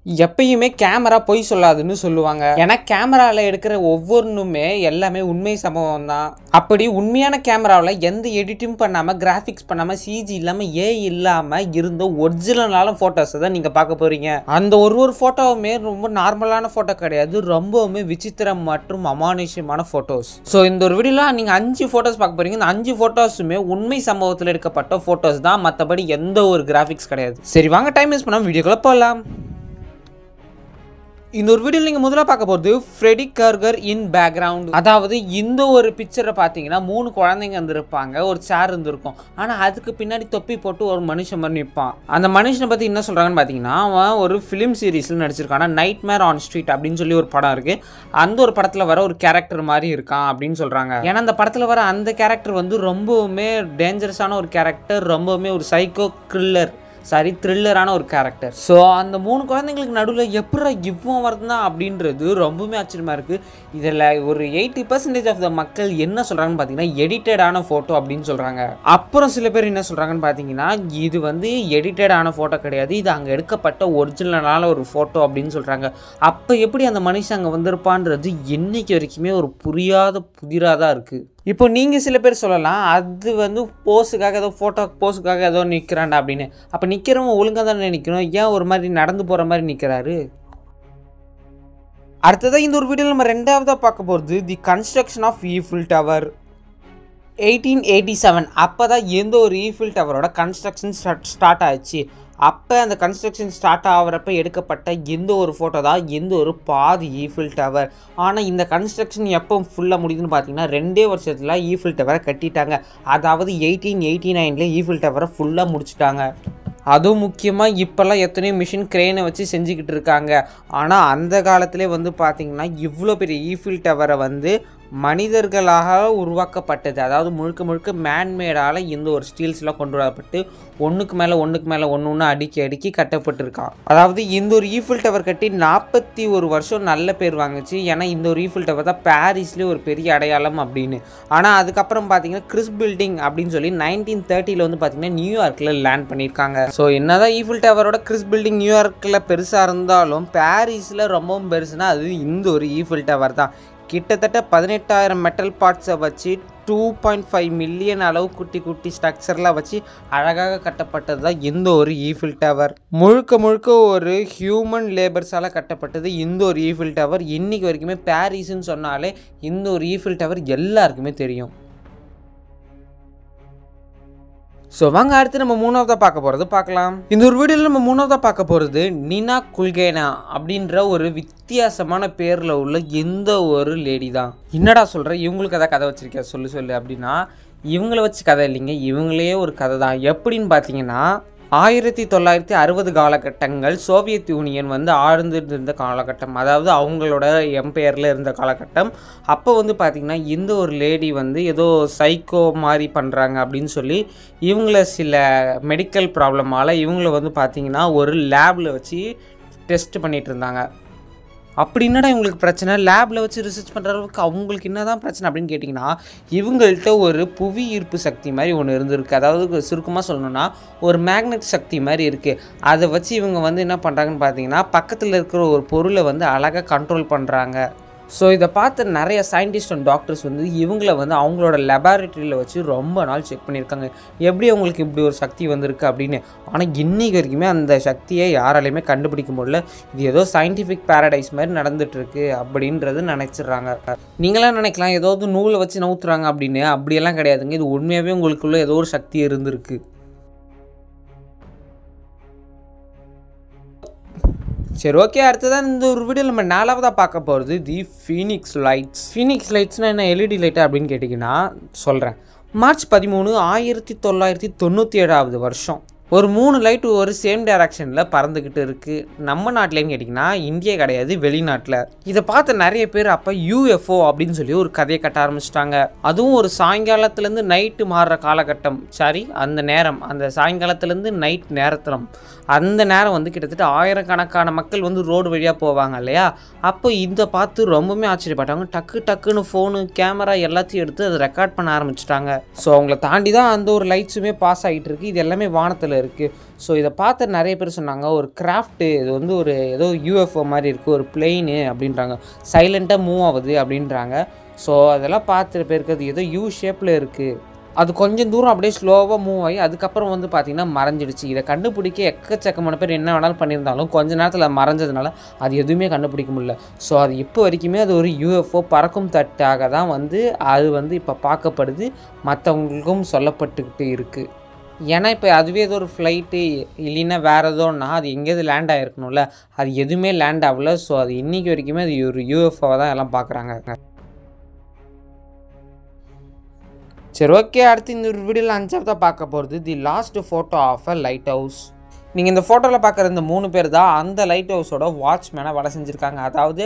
எப்பயுமே கேமரா பொய் சொல்லாதுன்னு சொல்லுவாங்க. ஏன்னா கேமராவில் எடுக்கிற ஒவ்வொன்றுமே எல்லாமே உண்மை சம்பவம் தான். அப்படி உண்மையான கேமராவில் எந்த எடிட்டும் பண்ணாமல், கிராஃபிக்ஸ் பண்ணாமல், சிஜி இல்லாமல், இல்லாமல் இருந்த ஒரிஜினலான ஃபோட்டோஸை தான் நீங்கள் பார்க்க போகிறீங்க. அந்த ஒரு ஃபோட்டோவுமே ரொம்ப நார்மலான ஃபோட்டோ கிடையாது, ரொம்பவுமே விசித்திரம் மற்றும் அமானுஷ்யமான ஃபோட்டோஸ். ஸோ இந்த ஒரு வீடியோவில் நீங்கள் 5 ஃபோட்டோஸ் பார்க்க போகிறீங்க. இந்த 5 ஃபோட்டோஸுமே உண்மை சம்பவத்தில் எடுக்கப்பட்ட ஃபோட்டோஸ் தான், மற்றபடி எந்த ஒரு கிராஃபிக்ஸ் கிடையாது. சரி வாங்க, டைம் வேஸ்ட் பண்ணாமல் வீடியோக்குள்ளே போகலாம். இந்த ஒரு வீடியோவில் நீங்கள் முதல்ல பார்க்க போகிறது ஃப்ரெடி கர்கர் இன் பேக்ரவுண்ட். அதாவது இந்த ஒரு பிக்சரை பார்த்தீங்கன்னா 3 குழந்தைங்க இருந்திருப்பாங்க, ஒரு சேர் இருந்திருக்கும். ஆனால் அதுக்கு பின்னாடி தொப்பி போட்டு ஒரு மனுஷன் மாதிரி நிற்பான். அந்த மனுஷனை பற்றி என்ன சொல்கிறாங்கன்னு பார்த்தீங்கன்னா, அவன் ஒரு ஃபிலிம் சீரீஸில் நடிச்சிருக்கான். நைட்மேர் ஆன் ஸ்ட்ரீட் அப்படின்னு சொல்லி ஒரு படம் இருக்குது. அந்த ஒரு படத்தில் வர ஒரு கேரக்டர் மாதிரி இருக்கான் அப்படின்னு சொல்கிறாங்க. ஏன்னா அந்த படத்தில் வர அந்த கேரக்டர் வந்து ரொம்பவுமே டேஞ்சரஸான ஒரு கேரக்டர், ரொம்பவுமே ஒரு சைக்கோ த்ரில்லரான ஒரு கேரக்டர். ஸோ அந்த 3 குழந்தைங்களுக்கு நடுவில் எப்படி இவ்வளோ வருதுன்னா அப்படின்றது ரொம்பவுமே ஆச்சரியமாக இருக்குது. இதில் ஒரு 80% ஆஃப் த மக்கள் என்ன சொல்கிறாங்கன்னு பார்த்தீங்கன்னா எடிட்டடான ஃபோட்டோ அப்படின்னு சொல்கிறாங்க. அப்புறம் சில பேர் என்ன சொல்கிறாங்கன்னு பார்த்தீங்கன்னா, இது வந்து எடிட்டடான ஃபோட்டோ கிடையாது, இது அங்கே எடுக்கப்பட்ட ஒரிஜினலான ஒரு ஃபோட்டோ அப்படின்னு சொல்கிறாங்க. அப்போ எப்படி அந்த மனுஷன் அங்கே வந்திருப்பான்றது இன்னைக்கு வரைக்குமே ஒரு புதிராக தான் இருக்குது. இப்போ நீங்கள் சில பேர் சொல்லலாம், அது வந்து போஸுக்காக ஏதோ ஃபோட்டோ போஸுக்காக ஏதோ நிற்கிறான்டா அப்படின்னு. அப்போ நிற்கிறவங்க ஒழுங்காக தானே நிற்கணும், ஏன் ஒரு மாதிரி நடந்து போகிற மாதிரி நிற்கிறாரு? அடுத்ததாக இந்த ஒரு வீடியோவில் நம்ம 2ஆவதாக பார்க்க போகிறது the construction of Eiffel Tower. 1887 அப்போ தான் எந்த ஒரு ஈஃபில் டவரோட கன்ஸ்ட்ரக்ஷன் ஸ்டார்ட் ஆச்சு. அப்போ அந்த கன்ஸ்ட்ரக்ஷன் ஸ்டார்ட் ஆகிறப்ப எடுக்கப்பட்ட எந்த ஒரு ஃபோட்டோ தான் எந்த ஒரு பாதி ஈஃபில் டவர். ஆனால் இந்த கன்ஸ்ட்ரக்ஷன் எப்போ ஃபுல்லாக முடியுதுன்னு பார்த்தீங்கன்னா 2 வருஷத்தில் ஈஃபில் டவரை கட்டிட்டாங்க. அதாவது 1889 ஈஃபில் டவரை ஃபுல்லாக முடிச்சுட்டாங்க. அதுவும் முக்கியமாக இப்போல்லாம் எத்தனையோ மிஷின் கிரெயினை வச்சு செஞ்சுக்கிட்டு இருக்காங்க. ஆனால் அந்த காலத்திலே வந்து பார்த்திங்கன்னா இவ்வளோ பெரிய ஈஃபில் டவரை வந்து மனிதர்களாக உருவாக்கப்பட்டது. அதாவது முழுக்க மேன்மேடால் இந்த ஒரு ஸ்டீல்ஸ்லாம் கொண்டு வரப்பட்டு ஒன்றுக்கு மேலே ஒன்று அடுக்கி கட்டப்பட்டிருக்கான். அதாவது இந்த ஒரு ஈஃபில் டவர் கட்டி 41 வருஷம் நல்ல பேர் வாங்குச்சு. ஏன்னா இந்த ஒரு ஈஃபில் டவர் தான் பாரிஸ்லேயே ஒரு பெரிய அடையாளம் அப்படின்னு. ஆனால் அதுக்கப்புறம் பார்த்தீங்கன்னா கிறிஸ் பில்டிங் அப்படின்னு சொல்லி 1930 வந்து பார்த்தீங்கன்னா நியூயார்க்கில் லேண்ட் பண்ணியிருக்காங்க. ஸோ என்னதான் ஈஃபில் டவரோட கிறிஸ் பில்டிங் நியூயார்க்கில் பெருசாக இருந்தாலும் பாரிஸில் ரொம்பவும் பெருசுனா அது இந்த ஒரு ஈஃபில் டவர் தான். கிட்டத்தட்ட 18,000 மெட்டல் பார்ட்ஸை வச்சு 2.5 மில்லியன் அளவு குட்டி ஸ்ட்ரக்சர்லாம் வச்சு அழகாக கட்டப்பட்டது தான் இந்த ஒரு ஈஃபில் டவர். முழுக்க ஒரு ஹியூமன் லேபர்ஸால் கட்டப்பட்டது இந்த ஒரு ஈஃபில் டவர். இன்றைக்கி வரைக்குமே பாரிஸ்ன்னு சொன்னாலே இந்த ஒரு ஈஃபில் டவர் எல்லாருக்குமே தெரியும். ஸோ வாங்க அடுத்து நம்ம 3ஆவதாக பார்க்கலாம். இந்த ஒரு வீடியோவில் நம்ம 3ஆவதாக பார்க்க போகிறது நினா குல்கேனா அப்படின்ற ஒரு வித்தியாசமான பேரில் உள்ள எந்த ஒரு லேடி தான். என்னடா சொல்கிறேன், இவங்களுக்கு எதாவது கதை வச்சுருக்கேன் சொல்லு அப்படின்னா, இவங்கள வச்சு கதை இல்லைங்க, இவங்களே ஒரு கதை தான். எப்படின்னு பார்த்தீங்கன்னா 1960 காலகட்டங்கள் சோவியத் யூனியன் வந்து ஆழ்ந்துட்டு இருந்த காலகட்டம், அதாவது அவங்களோட எம்பையரில் இருந்த காலகட்டம். அப்போ வந்து பார்த்திங்கன்னா இந்த ஒரு லேடி வந்து ஏதோ சைக்கோ மாதிரி பண்ணுறாங்க அப்படின்னு சொல்லி இவங்கள சில மெடிக்கல் ப்ராப்ளமால் இவங்கள வந்து பார்த்திங்கன்னா ஒரு லேபில் வச்சு டெஸ்ட் பண்ணிகிட்டு இருந்தாங்க. அப்படி என்னடா இவங்களுக்கு பிரச்சனை, லேபில் வச்சு ரிசர்ச் பண்ணுற அளவுக்கு அவங்களுக்கு என்ன தான் பிரச்சனை அப்படின்னு கேட்டிங்கன்னா, இவங்கள்ட்ட ஒரு புவி ஈர்ப்பு சக்தி மாதிரி ஒன்று இருந்திருக்கு. அதாவது சுருக்கமாக சொல்லணும்னா ஒரு மேக்னெட் சக்தி மாதிரி இருக்குது. அதை வச்சு இவங்க வந்து என்ன பண்ணுறாங்கன்னு பார்த்தீங்கன்னா பக்கத்தில் இருக்கிற ஒரு பொருளை வந்து அழகாக கண்ட்ரோல் பண்ணுறாங்க. ஸோ இதை பார்த்து நிறைய சயின்டிஸ்ட் அண்ட் டாக்டர்ஸ் வந்து இவங்கள வந்து அவங்களோட லெபார்ட்டரியில் வச்சு ரொம்ப நாள் செக் பண்ணியிருக்காங்க, எப்படி அவங்களுக்கு இப்படி ஒரு சக்தி வந்திருக்கு அப்படின்னு. ஆனால் இன்றைக்கு வரைக்குமே அந்த சக்தியை யாராலையுமே கண்டுபிடிக்க முடியல. இது ஏதோ சயின்டிஃபிக் பேரடைஸ் மாதிரி நடந்துகிட்ருக்கு அப்படின்றது நினச்சிட்றாங்க. நீங்களாம் நினைக்கலாம் ஏதாவது நூலை வச்சு நவுத்துறாங்க அப்படின்னு. அப்படியெல்லாம் கிடையாதுங்க, இது உண்மையாகவே உங்களுக்குள்ள ஏதோ ஒரு சக்தி இருந்திருக்கு. சரி ஓகே, அடுத்ததான் இந்த ஒரு வீடியோவில் நம்ம 4ஆவதாக பார்க்க போகிறது தி ஃபீனிக்ஸ் லைட்ஸ். ஃபீனிக்ஸ் லைட்ஸ்னால் என்ன, எல்இடி லைட்டா அப்படின்னு கேட்டிங்கன்னா சொல்கிறேன். மார்ச் 13, 1997 வருஷம் ஒரு 3 லைட்டு ஒரு சேம் டைரக்ஷனில் பறந்துக்கிட்டு இருக்குது. நம்ம நாட்டிலேன்னு கேட்டிங்கன்னா இந்தியா கிடையாது, வெளிநாட்டில். இதை பார்த்த நிறைய பேர் அப்போ யூஎஃப்ஓ அப்படின்னு சொல்லி ஒரு கதையை கட்ட ஆரம்பிச்சிட்டாங்க. அதுவும் ஒரு சாயங்காலத்துலேருந்து நைட்டு மாறுற காலகட்டம், அந்த நேரம், அந்த சாயங்காலத்துலேருந்து நைட் நேரத்தில் அந்த நேரம் வந்து கிட்டத்தட்ட ஆயிரக்கணக்கான மக்கள் வந்து ரோடு வழியாக போவாங்க இல்லையா. அப்போ இதை பார்த்து ரொம்பவுமே ஆச்சரியப்பட்டாங்க. டக்குன்னு ஃபோனு கேமரா எல்லாத்தையும் எடுத்து அதை ரெக்கார்ட் பண்ண ஆரம்பிச்சிட்டாங்க. ஸோ அவங்கள தாண்டி தான் அந்த ஒரு லைட்ஸுமே பாஸ் ஆகிட்டு இருக்கு. இது எல்லாமே வானத்தில் இடத்துல இருக்குது. ஸோ இதை பார்த்து நிறைய பேர் சொன்னாங்க ஒரு கிராஃப்ட்டு, இது வந்து ஒரு ஏதோ யூஎஃப்ஓ மாதிரி இருக்குது, ஒரு பிளெயின் அப்படின்றாங்க, சைலண்ட்டாக மூவ் ஆகுது அப்படின்றாங்க. ஸோ அதெல்லாம் பார்த்துட்டு பேருக்கு அது ஏதோ யூ ஷேப்பில் இருக்குது, அது கொஞ்சம் தூரம் அப்படியே ஸ்லோவாக மூவ் ஆகி அதுக்கப்புறம் வந்து பார்த்திங்கன்னா மறைஞ்சிடுச்சு. இதை கண்டுபிடிக்க எக்கச்சக்கமான பேர் என்ன வேணாலும் பண்ணியிருந்தாலும் கொஞ்ச நேரத்தில் மறைஞ்சதுனால அது எதுவுமே கண்டுபிடிக்க முடியல. ஸோ அது இப்போ வரைக்குமே அது ஒரு யூஎஃப்ஓ பறக்கும் தட்டாக தான் வந்து அது வந்து இப்போ பார்க்கப்படுது, மற்றவங்களுக்கும் சொல்லப்பட்டுக்கிட்டு இருக்குது. ஏன்னா இப்போ அதுவே ஏதோ ஒரு ஃப்ளைட்டு இல்லைன்னா வேறு ஏதோன்னா அது எங்கேயாவது லேண்ட் ஆகிருக்கணும்ல, அது எதுவுமே லேண்ட் ஆகல. ஸோ அது இன்றைக்கி வரைக்குமே அது ஒரு யூஎஃப்ஓவை தான் எல்லாம் பார்க்குறாங்க. சரி, ஓகே. அடுத்து இந்த ஒரு வீடியோவில் 5வது பார்க்க போகிறது the last photo of a lighthouse. நீங்கள் இந்த ஃபோட்டோவில் பார்க்குற இந்த 3 பேர் தான் அந்த லைட் ஹவுஸோட வாட்ச்மேனாக வேலை செஞ்சுருக்காங்க. அதாவது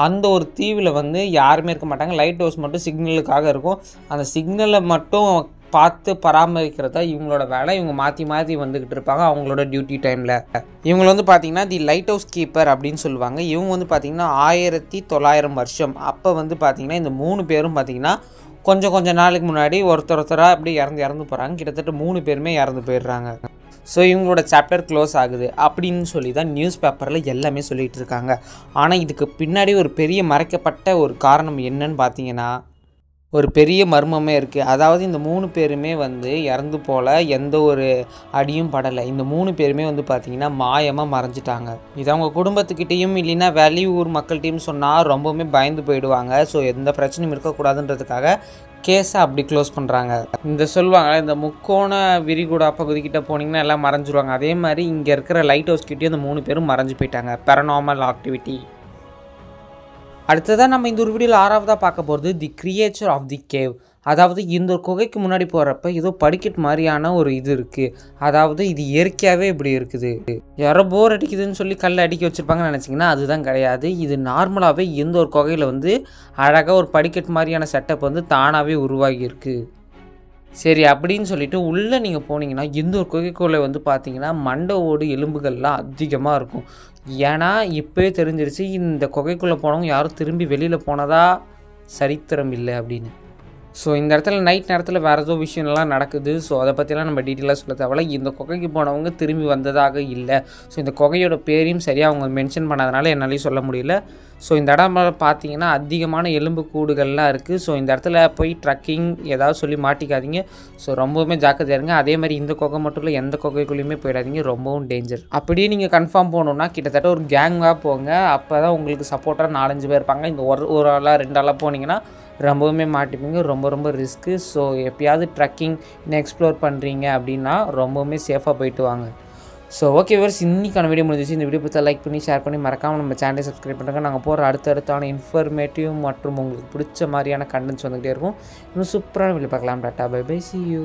அந்த ஒரு தீவில் வந்து யாருமே இருக்க மாட்டாங்க, லைட் ஹவுஸ் மட்டும் சிக்னலுக்காக இருக்கும். அந்த சிக்னலை மட்டும் பார்த்து பராமரிக்கிறதா இவங்களோட வேலை. இவங்க மாற்றி மாற்றி வந்துக்கிட்டு இருப்பாங்க அவங்களோட டியூட்டி டைமில். இவங்க வந்து பார்த்திங்கன்னா தி லைட் ஹவுஸ் கீப்பர் அப்படின்னு சொல்லுவாங்க. இவங்க வந்து பார்த்திங்கன்னா 1900 வருஷம் அப்போ வந்து பார்த்திங்கன்னா இந்த 3 பேரும் பார்த்திங்கன்னா கொஞ்சம் நாளுக்கு முன்னாடி ஒருத்தராக அப்படி இறந்து போகிறாங்க. கிட்டத்தட்ட 3 பேருமே இறந்து போயிடுறாங்க. ஸோ இவங்களோட சாப்டர் க்ளோஸ் ஆகுது அப்படின்னு சொல்லி தான் நியூஸ் பேப்பரில் எல்லாமே சொல்லிகிட்டு இருக்காங்க. ஆனால் இதுக்கு பின்னாடி ஒரு பெரிய மறைக்கப்பட்ட ஒரு காரணம் என்னன்னு பார்த்தீங்கன்னா ஒரு பெரிய மர்மமே இருக்குது. அதாவது இந்த 3 பேருமே வந்து இறந்து போல் எந்த ஒரு அடியும் படலை. இந்த 3 பேருமே வந்து பார்த்திங்கன்னா மாயமாக மறைஞ்சிட்டாங்க. இது அவங்க குடும்பத்துக்கிட்டேயும் இல்லைன்னா வெளியூர் மக்கள்கிட்டையும் சொன்னால் ரொம்பவுமே பயந்து போயிடுவாங்க. ஸோ எந்த பிரச்சனையும் இருக்கக்கூடாதுன்றதுக்காக கேஸை அப்படி க்ளோஸ் பண்ணுறாங்க. இந்த சொல்லுவாங்க இந்த முக்கோண விரிகுடா பகுதிக்கிட்ட போனீங்கன்னா எல்லாம் மறைஞ்சிருவாங்க. அதே மாதிரி இங்கே இருக்கிற லைட் ஹவுஸ் கிட்டேயும் அந்த 3 பேரும் மறைஞ்சு போயிட்டாங்க. Paranormal activity. அடுத்ததான் நம்ம இந்த ஒரு வீடியோவில் 6வதாக பார்க்க போகிறது தி கிரியேச்சர் ஆஃப் தி கேவ். அதாவது இந்த ஒரு குகைக்கு முன்னாடி போகிறப்ப ஏதோ படிக்கட் மாதிரியான ஒரு இது இருக்குது. அதாவது இது இயற்கையாகவே இப்படி இருக்குது. யாரோ போர் அடிக்குதுன்னு சொல்லி கல் அடிக்க வச்சுருப்பாங்கன்னு நினச்சிங்கன்னா அதுதான் கிடையாது. இது நார்மலாகவே இந்த ஒரு குகையில் வந்து அழகாக ஒரு படிக்கட் மாதிரியான செட்டப் வந்து தானாகவே உருவாகி இருக்குது. சரி, அப்படின்னு சொல்லிட்டு உள்ளே நீங்கள் போனீங்கன்னா இந்த ஒரு குகைக்குள்ளே வந்து பார்த்தீங்கன்னா மண்டை ஓடு எலும்புகள்லாம் அதிகமாக இருக்கும். ஏன்னா இப்போவே தெரிஞ்சிருச்சு இந்த குகைக்குள்ளே போனவங்க யாரும் திரும்பி வெளியில் போனதா சரித்திரம் இல்லை அப்படின்னு. ஸோ இந்த இடத்துல நைட் நேரத்தில் வேறு ஏதோ விஷயம்லாம் நடக்குது. ஸோ அதை பற்றிலாம் நம்ம டீட்டெயிலாக சொல்ல தேவையில்ல. இந்த குகைக்கு போனவங்க திரும்பி வந்ததாக இல்லை. ஸோ இந்த குகையோட பேரையும் சரியாக அவங்க மென்ஷன் பண்ணாதனால என்னாலையும் சொல்ல முடியல. ஸோ இந்த இடம் பார்த்தீங்கன்னா அதிகமான எலும்பு கூடுகள்லாம் இருக்குது. ஸோ இந்த இடத்துல போய் ட்ரக்கிங் ஏதாவது சொல்லி மாட்டிக்காதீங்க. ஸோ ரொம்பவுமே ஜாக்கிரதையாக இருங்க. அதே மாதிரி இந்த குகை மட்டும் இல்லை, எந்த குகைக்குள்ளேயுமே போயிடாதீங்க, ரொம்பவும் டேஞ்சர். அப்படியே நீங்கள் கன்ஃபார்ம் போகணுன்னா கிட்டத்தட்ட ஒரு கேங்காக போங்க. அப்போ தான் உங்களுக்கு சப்போர்ட்டாக 4-5 பேர் இருப்பாங்க. இந்த ஒரு ஆளாக 2 ஆளாக போனீங்கன்னா ரொம்பவுமே மாட்டிப்பீங்க. ரொம்ப ரிஸ்க்கு. ஸோ எப்பயாவது ட்ரக்கிங் எக்ஸ்ப்ளோர் பண்ணுறீங்க அப்படின்னா ரொம்பவுமே சேஃபாக போயிட்டு வாங்க. ஸோ ஓகே வியூவர்ஸ், இன்னைக்கான வீடியோ முடிஞ்சிச்சு. இந்த வீடியோ பற்றி லைக் பண்ணி ஷேர் பண்ணி மறக்காமல் நம்ம சேனலை சப்ஸ்கிரைப் பண்ணுறாங்க. நாங்கள் போகிற அடுத்தடுத்தான இன்ஃபர்மேட்டிவ் மற்றும் உங்களுக்கு பிடிச்ச மாதிரியான கண்டென்ட்ஸ் வந்துகிட்டே இருக்கும். இன்னும் சூப்பரான வீடியோ பார்க்கலாம். Tata, bye bye, see you.